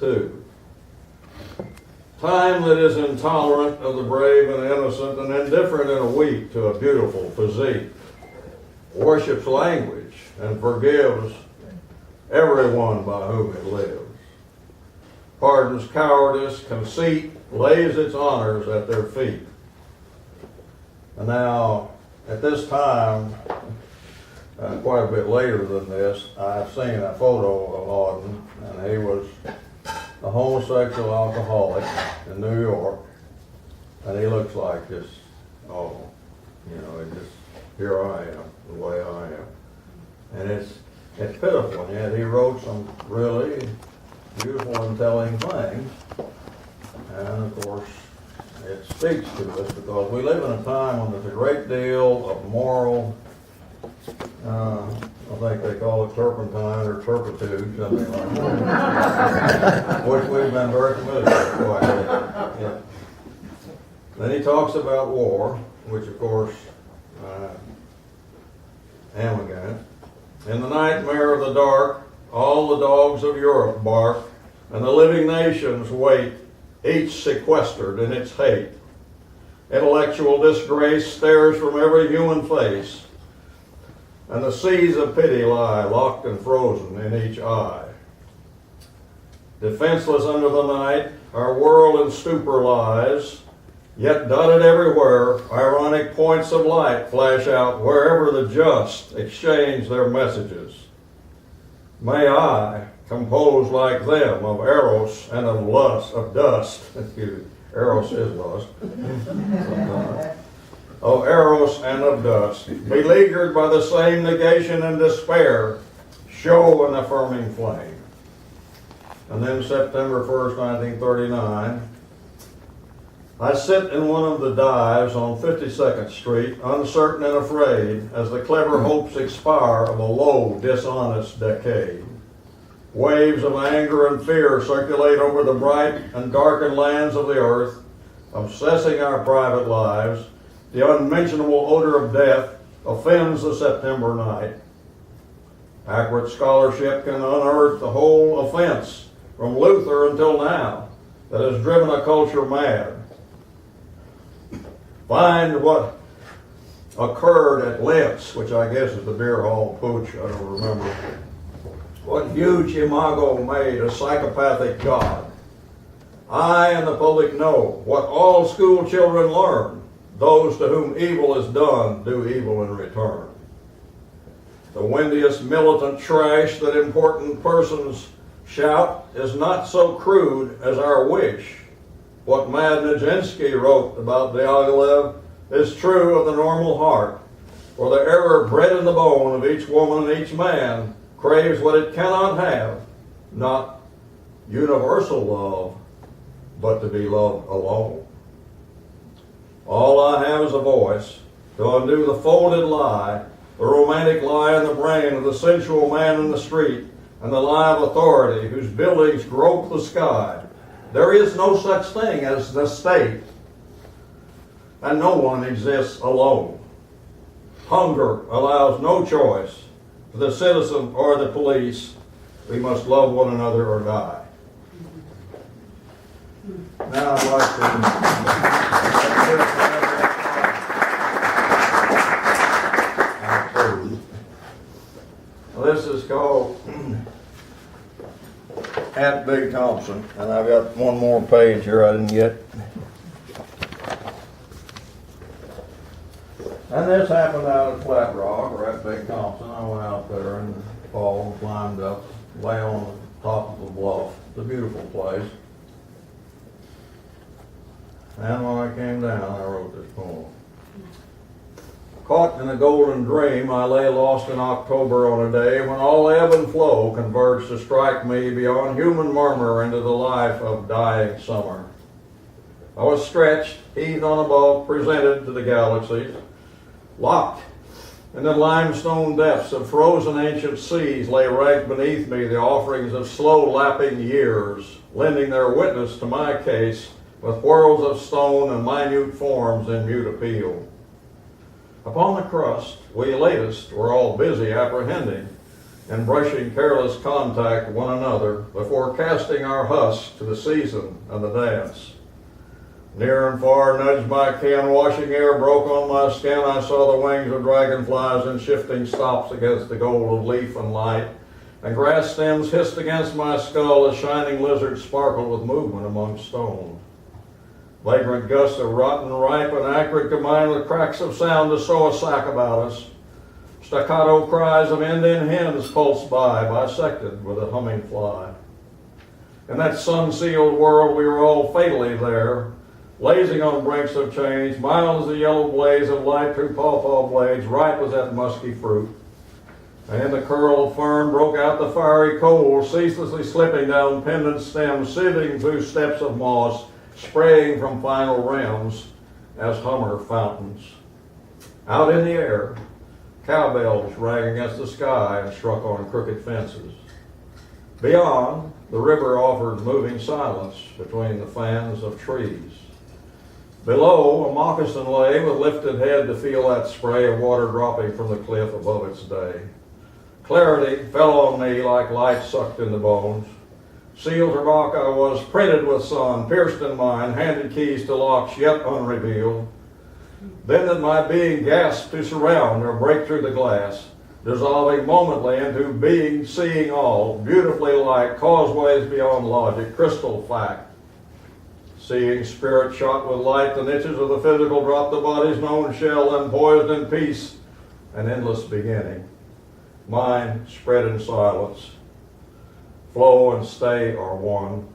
2. Time that is intolerant of the brave and innocent and indifferent in a week to a beautiful physique, worships language and forgives everyone by whom it lives, pardons cowardice, conceit, lays its honors at their feet. And now, at this time, quite a bit later than this, I've seen a photo of Auden, and he was a homosexual alcoholic in New York, and he looks like just, here I am, the way I am. And it's pitiful, and yet he wrote some really beautiful and telling things, and of course, it speaks to us because we live in a time when there's a great deal of moral, I think they call it turpentine or turpitude, something like that, which we've been very familiar with quite a bit. Yeah. Then he talks about war, which of course I am against. In the nightmare of the dark, all the dogs of Europe bark, and the living nations wait, each sequestered in its hate. Intellectual disgrace stares from every human face, and the seas of pity lie locked and frozen in each eye. Defenseless under the night, our world in stupor lies, yet dotted everywhere, ironic points of light flash out wherever the just exchange their messages. May I, composed like them of eros and of lust, of dust, excuse me, eros is lust, of eros and of dust, beleaguered by the same negation and despair, show an affirming flame. And then September 1st, 1939, I sit in one of the dives on 52nd Street, uncertain and afraid, as the clever hopes expire of a low, dishonest decade. Waves of anger and fear circulate over the bright and darkened lands of the earth, obsessing our private lives. The unmentionable odor of death offends the September night. Accurate scholarship can unearth the whole offense, from Luther until now, that has driven a culture mad. Find what occurred at Lentz, which I guess is the beer hall pooch, I don't remember. What huge imago made a psychopathic God. I and the public know what all school children learn. Those to whom evil is done do evil in return. The windiest militant trash that important persons shout is not so crude as our wish. What Mad Nijinsky wrote about Diaghilev is true of the normal heart, for the error bred in the bone of each woman and each man craves what it cannot have, not universal love, but to be loved alone. All I have is a voice to undo the folded lie, the romantic lie in the brain of the sensual man in the street, and the lie of authority whose buildings grope the sky. There is no such thing as the state, and no one exists alone. Hunger allows no choice for the citizen or the police. We must love one another or die. Now I'd like to... This is called At Big Thompson, and I've got one more page here I didn't get. And this happened out at Flat Rock, or at Big Thompson. I went out there in the fall and climbed up, lay on the top of the bluff. It's a beautiful place. And when I came down, I wrote this poem. Caught in a golden dream, I lay lost in October on a day when all ebb and flow converged to strike me beyond human murmur into the life of dying summer. I was stretched, heaved on a bulk, presented to the galaxies, locked in the limestone depths of frozen ancient seas lay ranked beneath me the offerings of slow-lapping years, lending their witness to my case with whirls of stone and minute forms in mute appeal. Upon the crust, we latest were all busy apprehending and brushing careless contact with one another before casting our husks to the season and the dance. Near and far nudged my ken, washing air broke on my skin. I saw the wings of dragonflies in shifting stops against the gold of leaf and light, and grass stems hissed against my skull as shining lizards sparkled with movement among stones. Vagrant gusts of rotten, ripe, and acrid combined with cracks of sound to sow a sack about us. Staccato cries of Indian hens pulsed by, bisected with a humming fly. In that sun-sealed world we were all fatally there, blazing on brinks of change, mild as the yellow blaze of light through pawpaw blades, ripe as that musky fruit. And in the curled fern broke out the fiery coals, ceaselessly slipping down pendant stems, sieving through steps of moss, spraying from final rims as hummer fountains. Out in the air, cowbells rang against the sky and struck on crooked fences. Beyond, the river offered moving silence between the fans of trees. Below, a moccasin lay with lifted head to feel that spray of water dropping from the cliff above its day. Clarity fell on me like light sucked into bones. Sealed to rock I was, printed with sun, pierced in mind, handed keys to locks yet unrevealed. Then that my being gasped to surround or break through the glass, dissolving momently into being, seeing all, beautifully like causeways beyond logic, crystal fact. Seeing spirit shot with light, the niches of the physical dropped the body's known shell, then poised in peace, an endless beginning. Mind spread in silence. Flow and stay are one.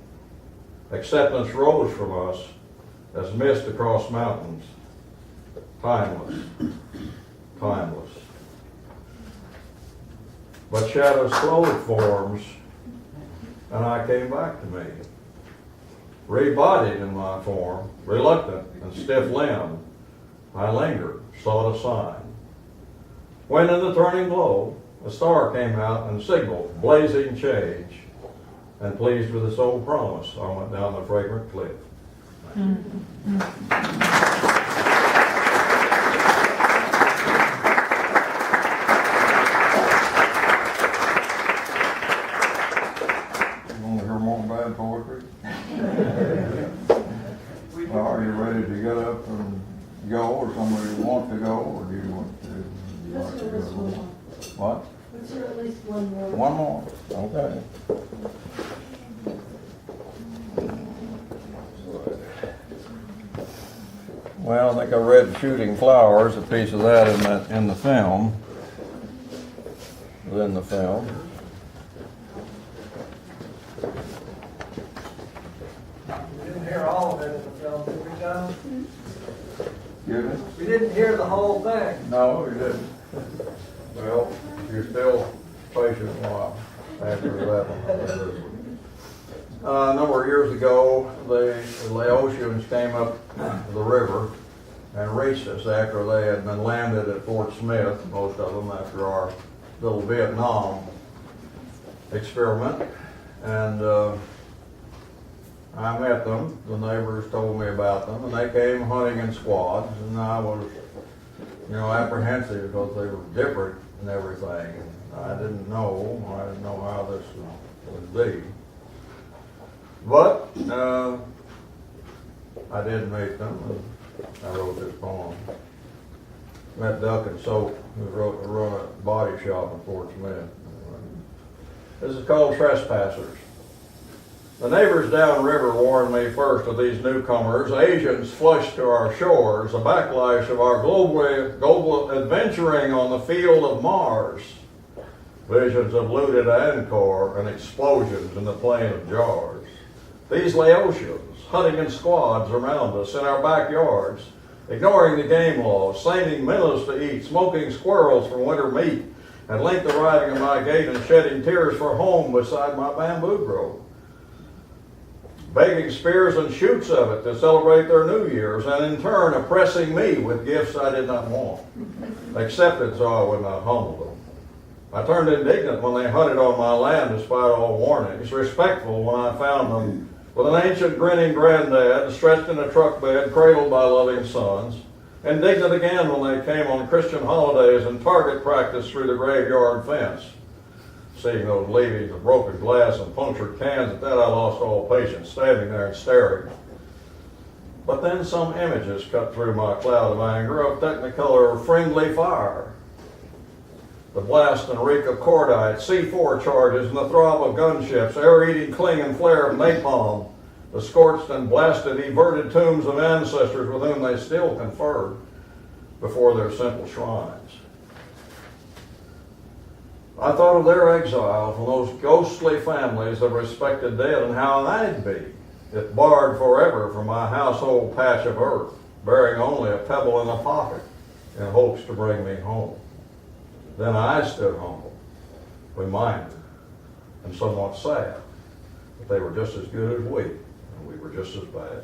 Acceptance rose from us as mist across mountains. Timeless, timeless. But shadows slowly forms, and I came back to me. Rebodied in my form, reluctant and stiff-limbed, I lingered, sought a sign. When in the turning glow, a star came out and signaled blazing change, and pleased with its old promise, I went down the fragrant cliff. Bad poetry. Are you ready to get up and go, or somebody want to go, or do you want to? What? Let's hear at least one more. One more. Okay. Well, I think I read "Shooting Flowers," a piece of that in the film. Within the film. Hear all of it in the film, did we, John? Excuse me? We didn't hear the whole thing. No, we didn't. Well, you're still patient a while after that one. A number of years ago, the Laotians came up the river and reached us after they had been landed at Fort Smith, most of them after our little Vietnam experiment. And I met them, the neighbors told me about them, and they came hunting in squads, and I was, apprehensive because they were different and everything. And I didn't know how this would be. But I did meet them, and I wrote this poem. Met Duck and Soap, who run a body shop in Fort Smith. This is called Trespassers. The neighbors downriver warned me first of these newcomers, Asians flushed to our shores, a backlash of our global adventuring on the field of Mars. Visions of looted Angkor and explosions in the plain of jars. These Laotians, hunting in squads around us in our backyards, ignoring the game laws, seining minnows to eat, smoking squirrels for winter meat, and linked the riding of my gate and shedding tears for home beside my bamboo grove. Begging spears and shoots of it to celebrate their New Year's, and in turn oppressing me with gifts I did not want, accepted so I would not humble them. I turned indignant when they hunted on my land despite all warnings, respectful when I found them with an ancient grinning granddad stretched in a truck bed cradled by loving sons, indignant again when they came on Christian holidays and target practice through the graveyard fence. seeing those leavings of broken glass and punctured cans, at that I lost all patience, standing there and staring. But then some images cut through my cloud of anger of technicolor friendly fire. The blast and reek of cordite, C4 charges, and the throb of gunships, air-eating cling and flare of napalm, the scorched and blasted everted tombs of ancestors with whom they still conferred before their simple shrines. I thought of their exile from those ghostly families of respected dead, and how I'd be if barred forever from my household patch of earth, bearing only a pebble in a pocket in hopes to bring me home. Then I stood humble, reminded, and somewhat sad that they were just as good as we, and we were just as bad.